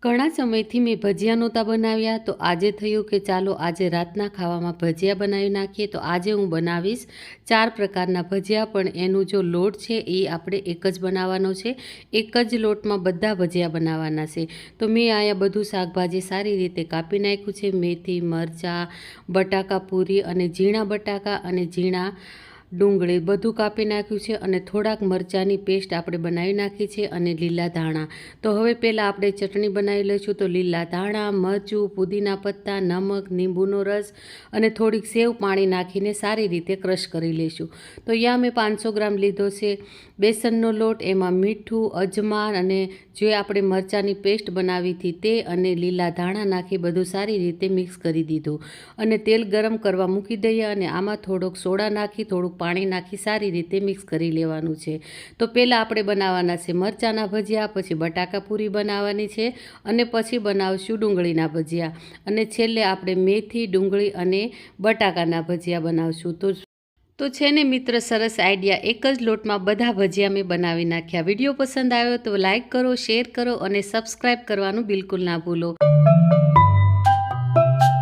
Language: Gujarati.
ઘણા સમયથી મેં ભજીયા નહોતા બનાવ્યા, તો આજે થયું કે ચાલો આજે રાતના ખાવામાં ભજીયા બનાવી નાખીએ. તો આજે હું બનાવીશ 4 પ્રકારના ભજીયા, પણ એનો જો લોટ છે એ આપણે એક જ બનાવવાનો છે. એક જ લોટમાં બધા ભજીયા બનાવવાના છે. તો મેં અહીંયા બધું શાકભાજી સારી રીતે કાપી નાખ્યું છે. મેથી, મરચાં, બટાકા પૂરી અને ઝીણા બટાકા અને ઝીણા ડુંગળી બધું કાપી નાખ્યું છે. અને થોડાક મરચાંની પેસ્ટ આપણે બનાવી નાખી છે અને લીલા ધાણા. તો હવે પહેલાં આપણે ચટણી બનાવી લઈશું. તો લીલા ધાણા, મરચું, પુદીના પત્તા, નમક, લીંબુનો રસ અને થોડીક સેવ પાણી નાખીને સારી રીતે ક્રશ કરી લઈશું. તો અહીંયા મેં 500 ગ્રામ લીધો છે બેસનનો લોટ, એમાં મીઠું, અજમા અને જે આપણે મરચાંની પેસ્ટ બનાવી હતી તે અને લીલા ધાણા નાખી બધું સારી રીતે મિક્સ કરી દીધું. અને તેલ ગરમ કરવા મૂકી દઈએ અને આમાં થોડોક સોડા નાખી થોડુંક પાણી નાખી સારી રીતે મિક્સ કરી લેવાનું છે. તો પહેલાં આપણે બનાવવાના છે મરચાંના ભજીયા, પછી બટાકા પૂરી બનાવવાની છે અને પછી બનાવશું ડુંગળીના ભજીયા અને છેલ્લે આપણે મેથી, ડુંગળી અને બટાકાના ભજીયા બનાવશું. તો છે ને મિત્ર, સરસ આઈડિયા. એક જ લોટમાં બધા ભજીયા મેં બનાવી નાખ્યા. વિડીયો પસંદ આવ્યો તો લાઈક કરો, શેર કરો અને સબસ્ક્રાઈબ કરવાનું બિલકુલ ના ભૂલો.